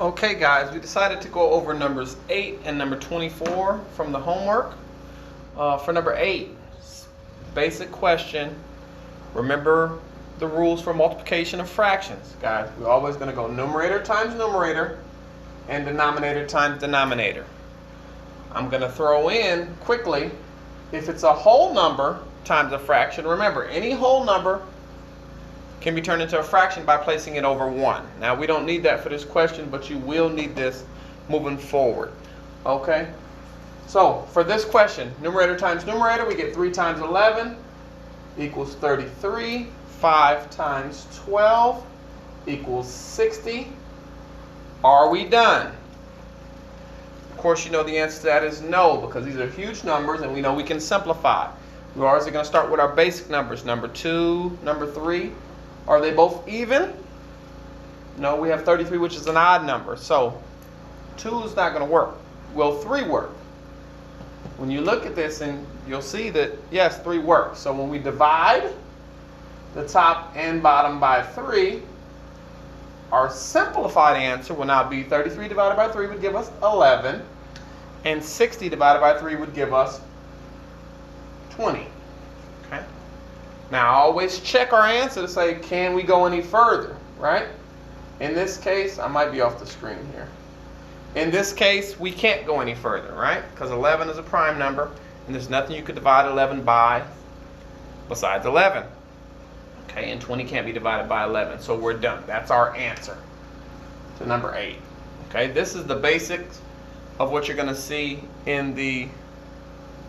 Okay guys, we decided to go over numbers 8 and number 24 from the homework. For number 8, basic question. Remember the rules for multiplication of fractions. Guys, we're always going to go numerator times numerator and denominator times denominator. I'm going to throw in quickly, if it's a whole number times a fraction, remember any whole number can be turned into a fraction by placing it over 1. Now we don't need that for this question, but you will need this moving forward. Okay? So for this question, numerator times numerator, we get 3 times 11 equals 33. 5 times 12 equals 60. Are we done? Of course, you know the answer to that is no, because these are huge numbers and we know we can simplify. We're always going to start with our basic numbers, number 2, number 3. Are they both even? No, we have 33, which is an odd number. So 2 is not going to work. Will 3 work? When you look at this, and you'll see that, yes, 3 works. So when we divide the top and bottom by 3, our simplified answer will now be 33 divided by 3 would give us 11. And 60 divided by 3 would give us 20. Okay? Now, always check our answer to say, can we go any further, right? In this case, I might be off the screen here. In this case, we can't go any further, right? Because 11 is a prime number, and there's nothing you could divide 11 by besides 11. Okay, and 20 can't be divided by 11, so we're done. That's our answer to number 8. Okay, this is the basics of what you're going to see in the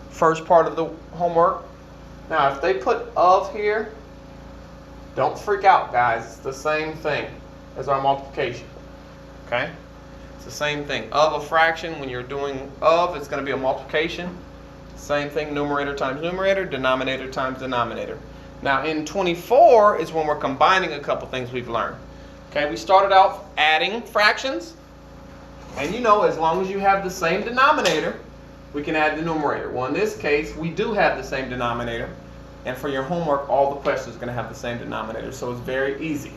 first part of the homework. Now, if they put of here, don't freak out, guys. It's the same thing as our multiplication. Okay? It's the same thing. Of a fraction, when you're doing of, it's going to be a multiplication. Same thing, numerator times numerator, denominator times denominator. Now, in 24 is when we're combining a couple things we've learned. Okay, we started out adding fractions. And you know, as long as you have the same denominator, we can add the numerator. Well, in this case, we do have the same denominator. And for your homework, all the questions are going to have the same denominator. So it's very easy,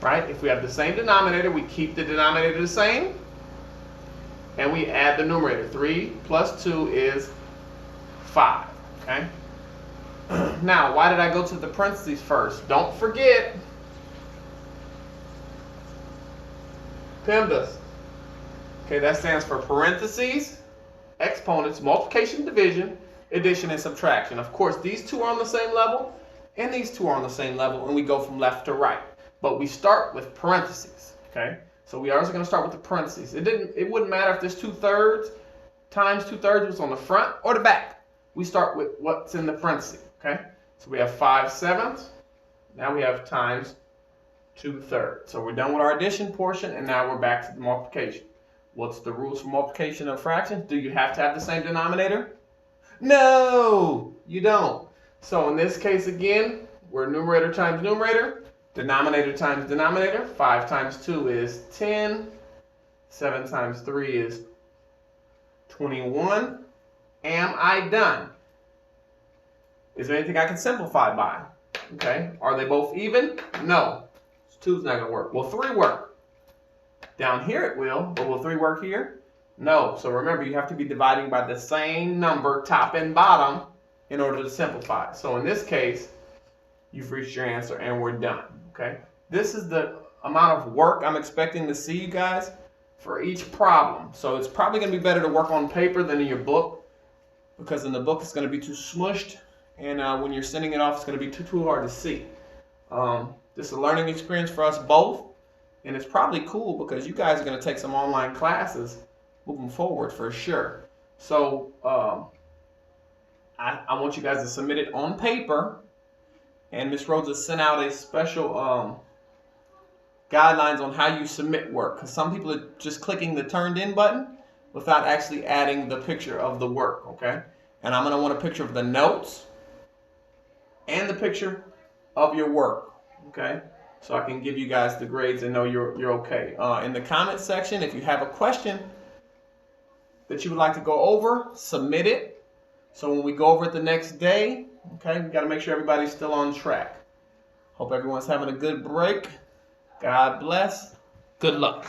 right? If we have the same denominator, we keep the denominator the same. And we add the numerator. 3 plus 2 is 5, okay? Now, why did I go to the parentheses first? Don't forget PEMDAS. Okay, that stands for parentheses, exponents, multiplication, division, addition, and subtraction. Of course, these two are on the same level, and these two are on the same level, and we go from left to right. But we start with parentheses, okay? So we are also going to start with the parentheses. It wouldn't matter if this 2/3 times 2/3 was on the front or the back. We start with what's in the parentheses, okay? So we have 5/7. Now we have times 2/3. So we're done with our addition portion, and now we're back to the multiplication. What's the rules for multiplication of fractions? Do you have to have the same denominator? No, you don't. So in this case again, we're numerator times numerator, denominator times denominator. 5 times 2 is 10. 7 times 3 is 21. Am I done? Is there anything I can simplify by? Okay. Are they both even? No. 2's not going to work. Will 3 work? Down here it will, but will 3 work here? No. So remember, you have to be dividing by the same number, top and bottom, in order to simplify. So in this case, you've reached your answer and we're done. Okay. This is the amount of work I'm expecting to see you guys for each problem. So it's probably going to be better to work on paper than in your book, because in the book it's going to be too smushed, and when you're sending it off, it's going to be too hard to see. This is a learning experience for us both, and it's probably cool because you guys are going to take some online classes moving forward for sure. So I want you guys to submit it on paper, and Miss Rhodes has sent out a special guidelines on how you submit work, because some people are just clicking the turned in button without actually adding the picture of the work, okay? And I'm going to want a picture of the notes and the picture of your work, okay? So I can give you guys the grades and know you're okay. In the comment section, if you have a question that you would like to go over, submit it. So when we go over it the next day, okay, we got to make sure everybody's still on track. Hope everyone's having a good break. God bless. Good luck.